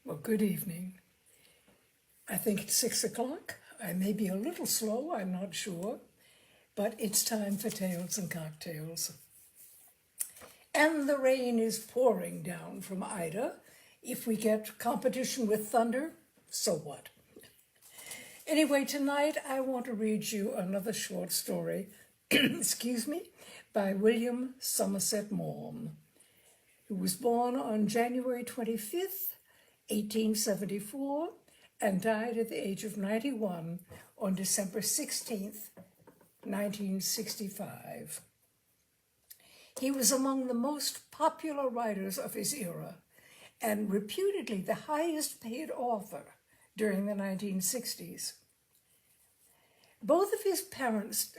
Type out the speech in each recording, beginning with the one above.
Well, good evening. I think it's 6 o'clock. I may be a little slow, I'm not sure, but it's time for Tales and Cocktails. And the rain is pouring down from Ida. If we get competition with thunder, so what? Anyway, tonight I want to read you another short story, excuse me, by William Somerset Maugham, who was born on January 25th, 1874, and died at the age of 91 on December 16th, 1965. He was among the most popular writers of his era and reputedly the highest paid author during the 1960s. Both of his parents,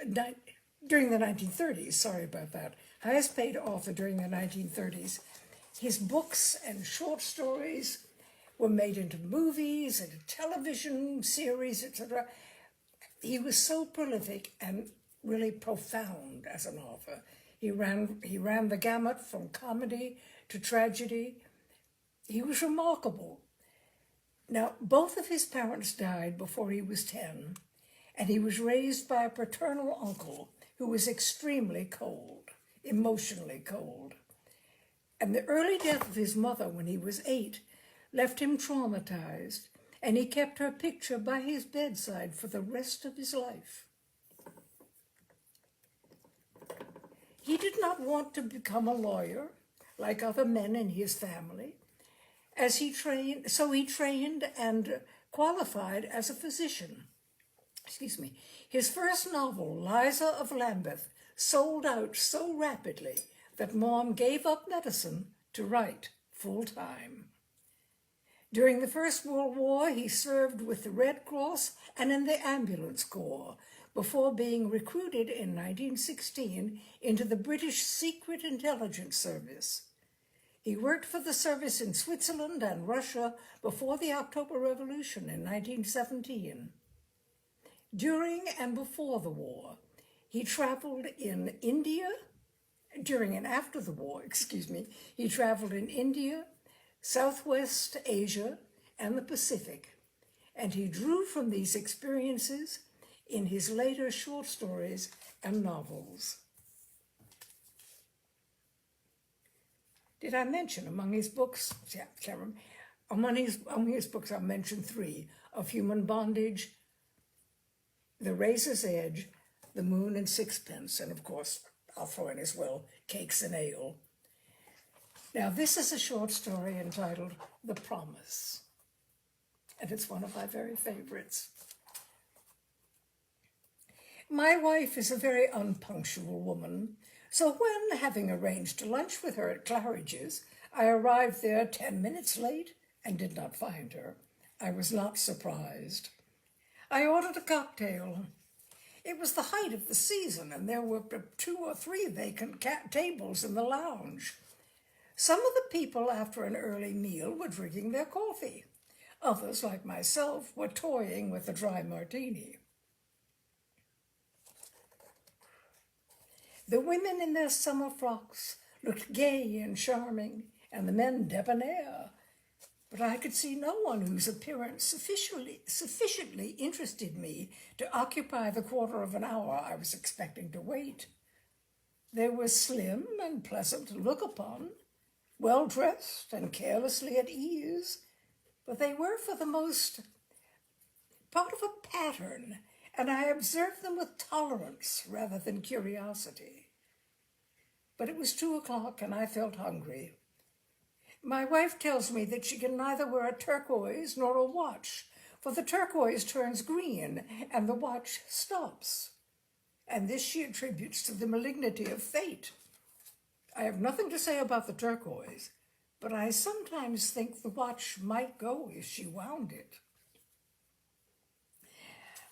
during the 1930s, sorry about that, highest paid author during the 1930s. His books and short stories were made into movies and television series, etc. He was so prolific and really profound as an author. He ran the gamut from comedy to tragedy. He was remarkable. Now, both of his parents died before he was 10, and he was raised by a paternal uncle who was extremely cold, emotionally cold. And the early death of his mother when he was 8 left him traumatized, and he kept her picture by his bedside for the rest of his life. He did not want to become a lawyer like other men in his family, so he trained and qualified as a physician. His first novel, Liza of Lambeth, sold out so rapidly that Maugham gave up medicine to write full-time. During the First World War, he served with the Red Cross and in the Ambulance Corps before being recruited in 1916 into the British Secret Intelligence Service. He worked for the service in Switzerland and Russia before the October Revolution in 1917. During and before the war, he traveled in India. During and after the war, he traveled in India, Southwest Asia, and the Pacific, and he drew from these experiences in his later short stories and novels. Did I mention among his books? Among his books, I'll mention 3: Of Human Bondage, The Razor's Edge, The Moon and Sixpence, and of course, I'll throw in as well, Cakes and Ale. Now, this is a short story entitled The Promise, and it's one of my very favorites. My wife is a very unpunctual woman, so when, having arranged lunch with her at Claridge's, I arrived there 10 minutes late and did not find her, I was not surprised. I ordered a cocktail. It was the height of the season, and there were 2 or 3 vacant tables in the lounge. Some of the people, after an early meal, were drinking their coffee. Others, like myself, were toying with a dry martini. The women in their summer frocks looked gay and charming, and the men debonair, but I could see no one whose appearance sufficiently interested me to occupy the quarter of an hour I was expecting to wait. They were slim and pleasant to look upon, well-dressed and carelessly at ease, but they were for the most part of a pattern, and I observed them with tolerance rather than curiosity. But it was 2 o'clock and I felt hungry. My wife tells me that she can neither wear a turquoise nor a watch, for the turquoise turns green and the watch stops. And this she attributes to the malignity of fate. I have nothing to say about the turquoise, but I sometimes think the watch might go if she wound it.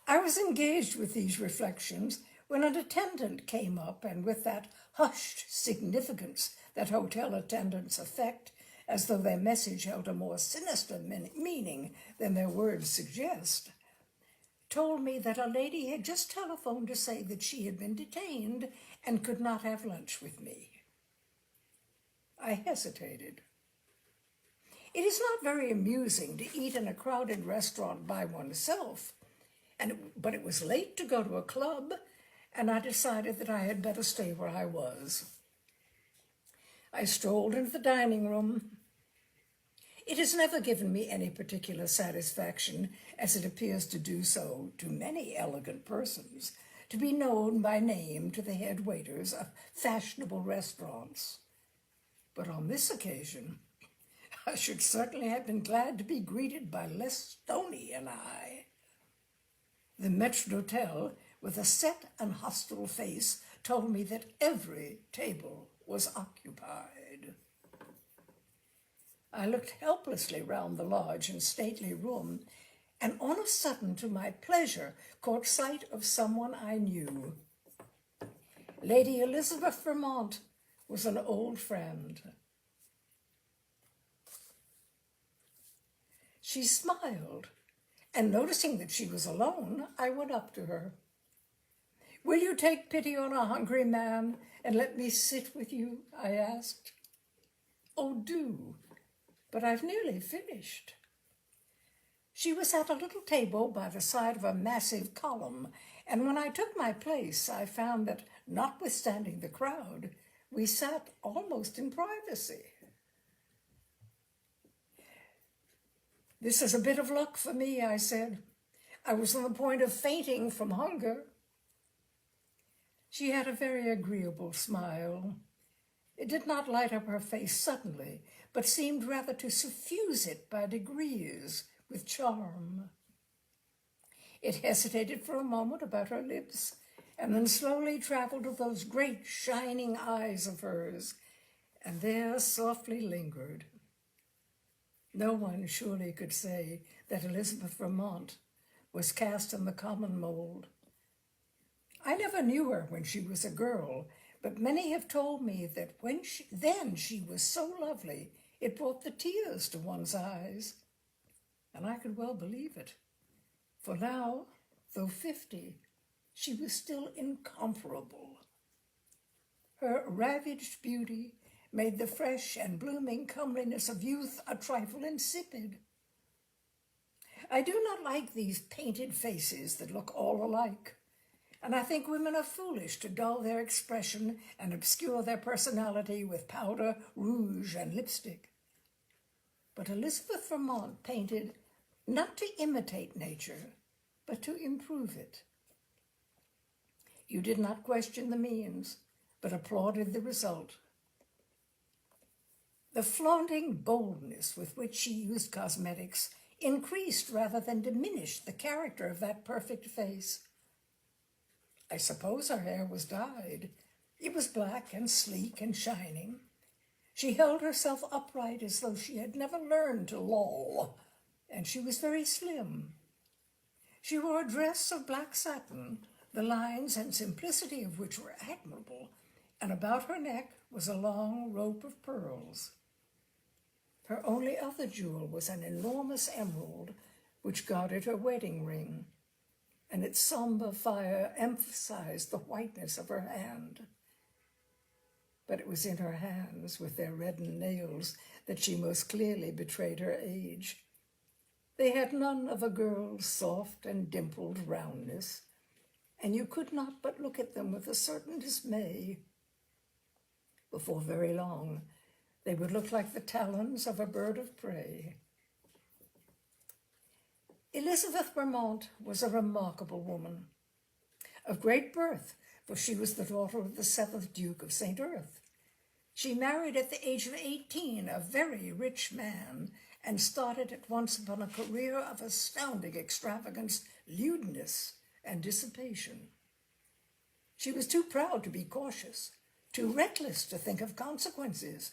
I was engaged with these reflections when an attendant came up, and with that hushed significance that hotel attendants affect, as though their message held a more sinister meaning than their words suggest, told me that a lady had just telephoned to say that she had been detained and could not have lunch with me. I hesitated. It is not very amusing to eat in a crowded restaurant by oneself, but it was late to go to a club, and I decided that I had better stay where I was. I strolled into the dining room. It has never given me any particular satisfaction, as it appears to do so to many elegant persons, to be known by name to the head waiters of fashionable restaurants. But on this occasion, I should certainly have been glad to be greeted by Les Stoney and I. The maître-d'hôtel, with a set and hostile face, told me that every table was occupied. I looked helplessly round the large and stately room, and on a sudden, to my pleasure, caught sight of someone I knew. Lady Elizabeth Vermont was an old friend. She smiled, and noticing that she was alone, I went up to her. "Will you take pity on a hungry man and let me sit with you?" I asked. "Oh, do, but I've nearly finished." She was at a little table by the side of a massive column, and when I took my place, I found that, notwithstanding the crowd, we sat almost in privacy. "This is a bit of luck for me," I said. "I was on the point of fainting from hunger." She had a very agreeable smile. It did not light up her face suddenly, but seemed rather to suffuse it by degrees with charm. It hesitated for a moment about her lips, and then slowly traveled to those great shining eyes of hers, and there softly lingered. No one surely could say that Elizabeth Vermont was cast in the common mold. I never knew her when she was a girl, but many have told me that then she was so lovely it brought the tears to one's eyes. And I could well believe it, for now, though 50, she was still incomparable. Her ravaged beauty made the fresh and blooming comeliness of youth a trifle insipid. I do not like these painted faces that look all alike, and I think women are foolish to dull their expression and obscure their personality with powder, rouge, and lipstick. But Elizabeth Vermont painted not to imitate nature, but to improve it. You did not question the means, but applauded the result. The flaunting boldness with which she used cosmetics increased rather than diminished the character of that perfect face. I suppose her hair was dyed. It was black and sleek and shining. She held herself upright as though she had never learned to loll, and she was very slim. She wore a dress of black satin, the lines and simplicity of which were admirable, and about her neck was a long rope of pearls. Her only other jewel was an enormous emerald, which guarded her wedding ring, and its somber fire emphasized the whiteness of her hand. But it was in her hands, with their reddened nails, that she most clearly betrayed her age. They had none of a girl's soft and dimpled roundness, and you could not but look at them with a certain dismay. Before very long, they would look like the talons of a bird of prey. Elizabeth Vermont was a remarkable woman, of great birth, for she was the daughter of the 7th Duke of St. Erth. She married at the age of 18 a very rich man, and started at once upon a career of astounding extravagance, lewdness, and dissipation. She was too proud to be cautious, too reckless to think of consequences,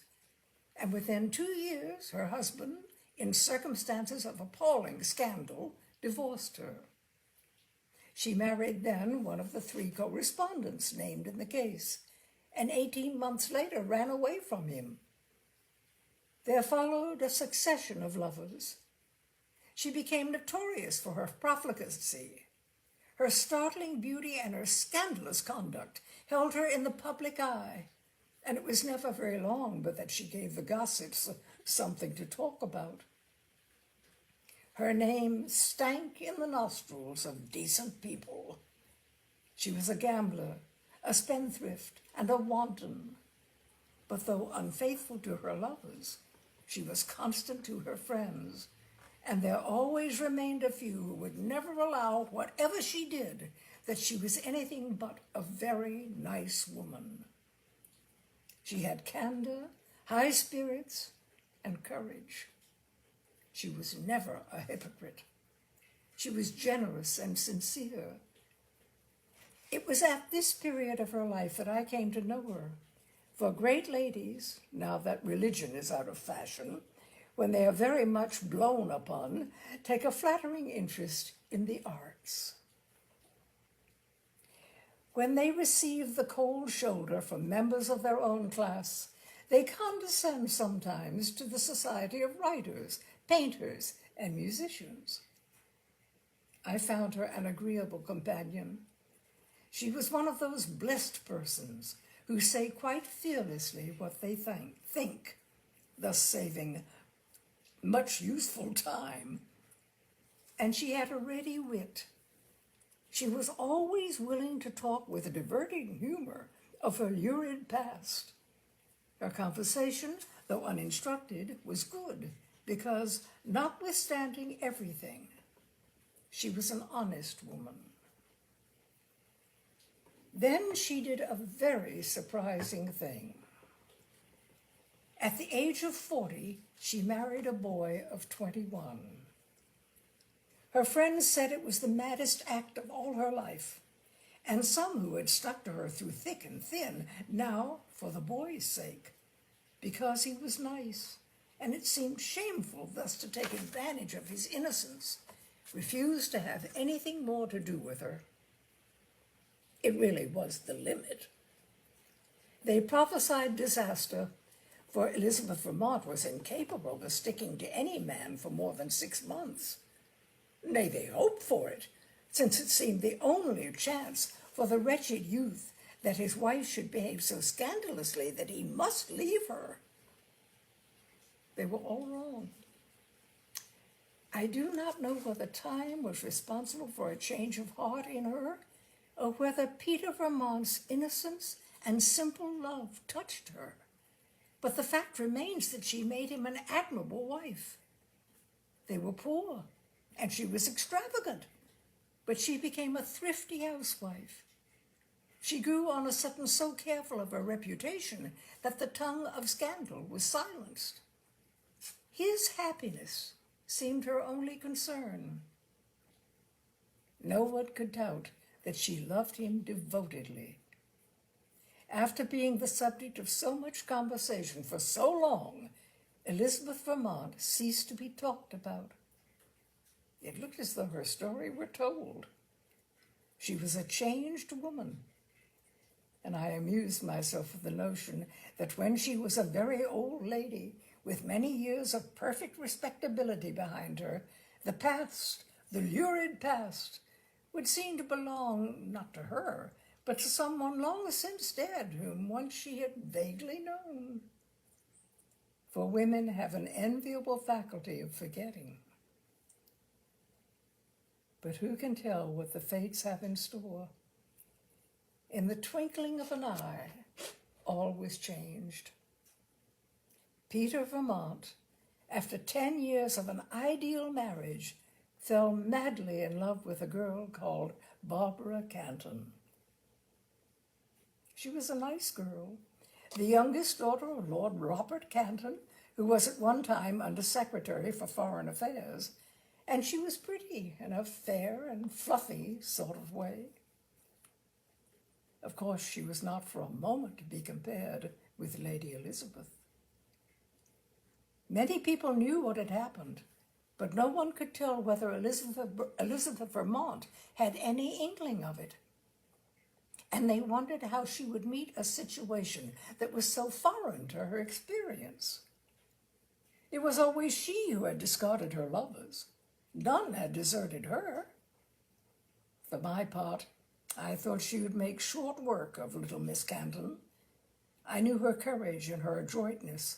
and within 2 years, her husband, in circumstances of appalling scandal, divorced her. She married then one of the 3 correspondents named in the case, and 18 months later ran away from him. There followed a succession of lovers. She became notorious for her profligacy. Her startling beauty and her scandalous conduct held her in the public eye, and it was never very long but that she gave the gossips something to talk about. Her name stank in the nostrils of decent people. She was a gambler, a spendthrift, and a wanton. But though unfaithful to her lovers, she was constant to her friends, and there always remained a few who would never allow, whatever she did, that she was anything but a very nice woman. She had candor, high spirits, and courage. She was never a hypocrite. She was generous and sincere. It was at this period of her life that I came to know her. For great ladies, now that religion is out of fashion, when they are very much blown upon, take a flattering interest in the arts. When they receive the cold shoulder from members of their own class, they condescend sometimes to the society of writers, painters, and musicians. I found her an agreeable companion. She was one of those blessed persons who say quite fearlessly what they think, thus saving much useful time. And she had a ready wit. She was always willing to talk with a diverting humor of her lurid past. Her conversation, though uninstructed, was good, because, notwithstanding everything, she was an honest woman. Then she did a very surprising thing. At the age of 40, she married a boy of 21. Her friends said it was the maddest act of all her life, and some who had stuck to her through thick and thin, now, for the boy's sake, because he was nice, and it seemed shameful thus to take advantage of his innocence, refused to have anything more to do with her. It really was the limit. They prophesied disaster, for Elizabeth Vermont was incapable of sticking to any man for more than 6 months. Nay, they hoped for it, since it seemed the only chance for the wretched youth that his wife should behave so scandalously that he must leave her. They were all wrong. I do not know whether time was responsible for a change of heart in her, or whether Peter Vermont's innocence and simple love touched her. But the fact remains that she made him an admirable wife. They were poor, and she was extravagant, but she became a thrifty housewife. She grew on a sudden so careful of her reputation that the tongue of scandal was silenced. His happiness seemed her only concern. No one could doubt that she loved him devotedly. After being the subject of so much conversation for so long, Elizabeth Vermont ceased to be talked about. It looked as though her story were told. She was a changed woman, and I amused myself with the notion that when she was a very old lady, with many years of perfect respectability behind her, the past, the lurid past, would seem to belong not to her, but to someone long since dead, whom once she had vaguely known. For women have an enviable faculty of forgetting. But who can tell what the fates have in store? In the twinkling of an eye, all was changed. Peter Vermont, after 10 years of an ideal marriage, fell madly in love with a girl called Barbara Canton. She was a nice girl, the youngest daughter of Lord Robert Canton, who was at one time Under Secretary for Foreign Affairs, and she was pretty in a fair and fluffy sort of way. Of course, she was not for a moment to be compared with Lady Elizabeth. Many people knew what had happened, but no one could tell whether Elizabeth Vermont had any inkling of it. And they wondered how she would meet a situation that was so foreign to her experience. It was always she who had discarded her lovers. None had deserted her. For my part, I thought she would make short work of little Miss Canton. I knew her courage and her adroitness.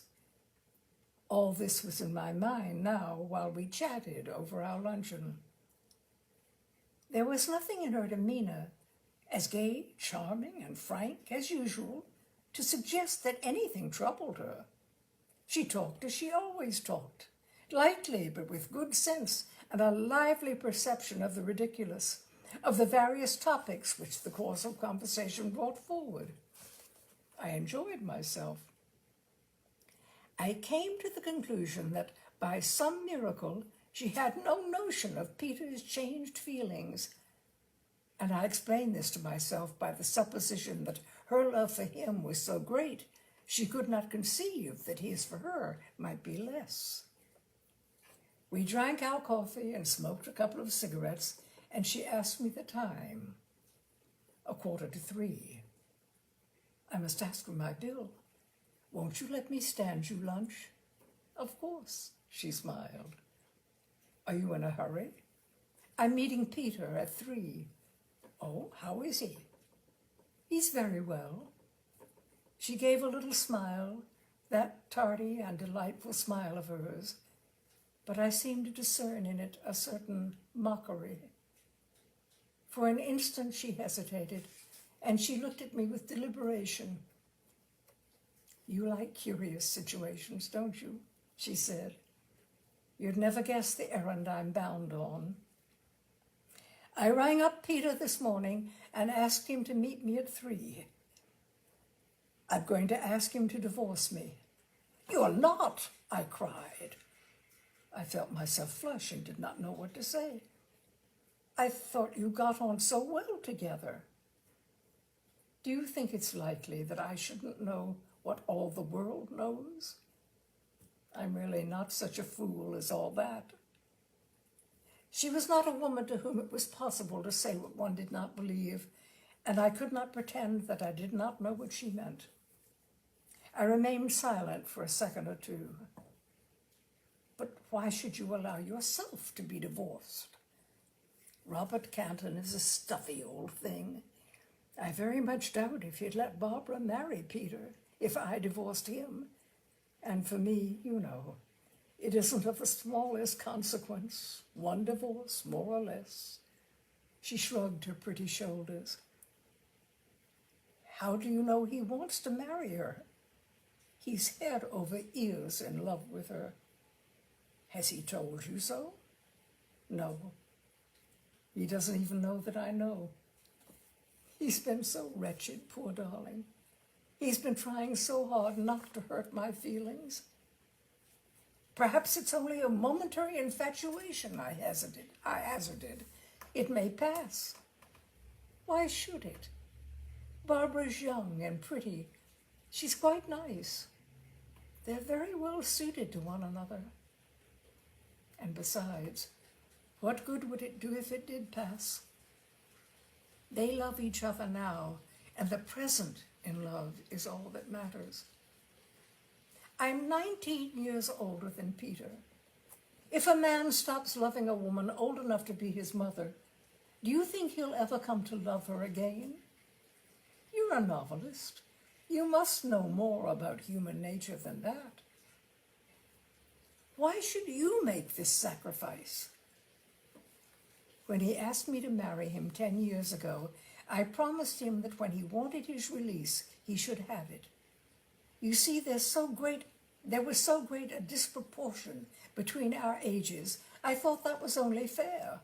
All this was in my mind now while we chatted over our luncheon. There was nothing in her demeanor, as gay, charming, and frank as usual, to suggest that anything troubled her. She talked as she always talked, lightly but with good sense and a lively perception of the ridiculous, of the various topics which the course of conversation brought forward. I enjoyed myself. I came to the conclusion that by some miracle she had no notion of Peter's changed feelings, and I explained this to myself by the supposition that her love for him was so great she could not conceive that his for her might be less. We drank our coffee and smoked a couple of cigarettes, and she asked me the time. 3:15. I must ask for my bill. Won't you let me stand you lunch? Of course, she smiled. Are you in a hurry? I'm meeting Peter at 3. Oh, how is he? He's very well. She gave a little smile, that tardy and delightful smile of hers, but I seemed to discern in it a certain mockery. For an instant she hesitated, and she looked at me with deliberation. You like curious situations, don't you? She said. You'd never guess the errand I'm bound on. I rang up Peter this morning and asked him to meet me at 3. I'm going to ask him to divorce me. You're not, I cried. I felt myself flush and did not know what to say. I thought you got on so well together. Do you think it's likely that I shouldn't know what all the world knows? I'm really not such a fool as all that. She was not a woman to whom it was possible to say what one did not believe, and I could not pretend that I did not know what she meant. I remained silent for a second or two. But why should you allow yourself to be divorced? Robert Canton is a stuffy old thing. I very much doubt if he'd let Barbara marry Peter if I divorced him. And for me, you know, it isn't of the smallest consequence. One divorce, more or less. She shrugged her pretty shoulders. How do you know he wants to marry her? He's head over ears in love with her. Has he told you so? No. He doesn't even know that I know. He's been so wretched, poor darling. He's been trying so hard not to hurt my feelings. Perhaps it's only a momentary infatuation, I hazarded. It may pass. Why should it? Barbara's young and pretty. She's quite nice. They're very well suited to one another. And besides, what good would it do if it did pass? They love each other now, and the present in love is all that matters. I'm 19 years older than Peter. If a man stops loving a woman old enough to be his mother, do you think he'll ever come to love her again? You're a novelist. You must know more about human nature than that. Why should you make this sacrifice? When he asked me to marry him 10 years ago, I promised him that when he wanted his release, he should have it. You see, there was so great a disproportion between our ages, I thought that was only fair.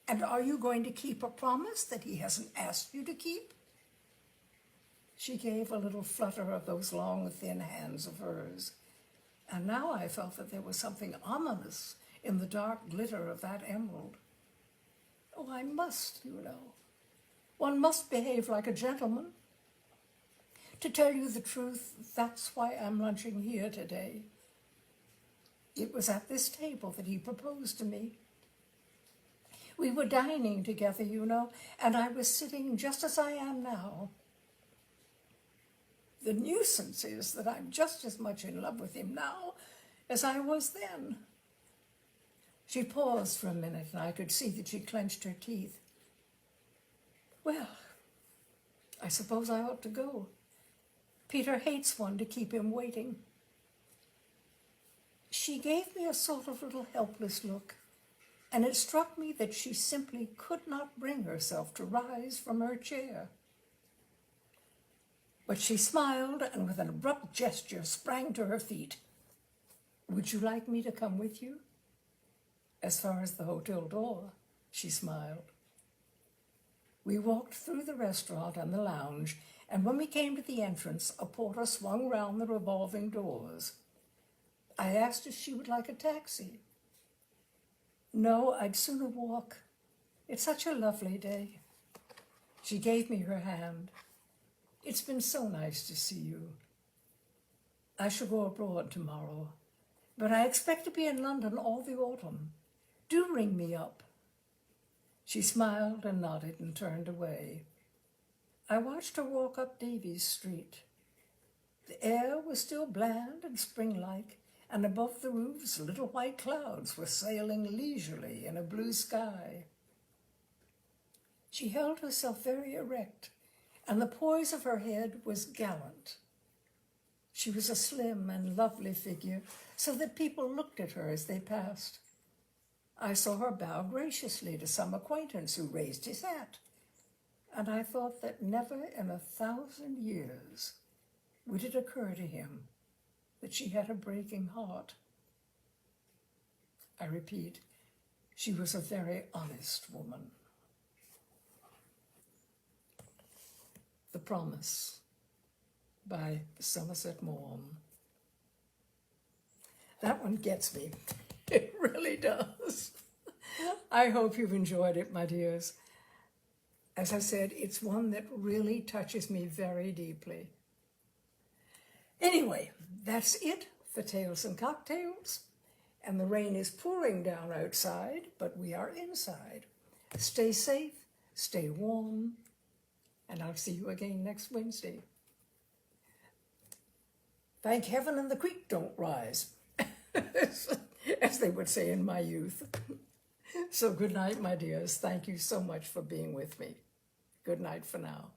And are you going to keep a promise that he hasn't asked you to keep? She gave a little flutter of those long, thin hands of hers, and now I felt that there was something ominous in the dark glitter of that emerald. Oh, I must, you know. One must behave like a gentleman. To tell you the truth, that's why I'm lunching here today. It was at this table that he proposed to me. We were dining together, you know, and I was sitting just as I am now. The nuisance is that I'm just as much in love with him now as I was then. She paused for a minute, and I could see that she clenched her teeth. Well, I suppose I ought to go. Peter hates one to keep him waiting. She gave me a sort of little helpless look, and it struck me that she simply could not bring herself to rise from her chair. But she smiled and with an abrupt gesture sprang to her feet. "Would you like me to come with you?" "As far as the hotel door," she smiled. We walked through the restaurant and the lounge, and when we came to the entrance, a porter swung round the revolving doors. I asked if she would like a taxi. "No, I'd sooner walk. It's such a lovely day." She gave me her hand. "It's been so nice to see you. I shall go abroad tomorrow, but I expect to be in London all the autumn. Do ring me up." She smiled and nodded and turned away. I watched her walk up Davies Street. The air was still bland and spring-like, and above the roofs little white clouds were sailing leisurely in a blue sky. She held herself very erect, and the poise of her head was gallant. She was a slim and lovely figure, so that people looked at her as they passed. I saw her bow graciously to some acquaintance who raised his hat, and I thought that never in 1,000 years would it occur to him that she had a breaking heart. I repeat, she was a very honest woman. The Promise by Somerset Maugham. That one gets me. It really does. I hope you've enjoyed it, my dears. As I said, it's one that really touches me very deeply. Anyway, that's it for Tales and Cocktails. And the rain is pouring down outside, but we are inside. Stay safe, stay warm, and I'll see you again next Wednesday. Thank heaven and the creek don't rise, as they would say in my youth. So good night, my dears. Thank you so much for being with me. Good night for now.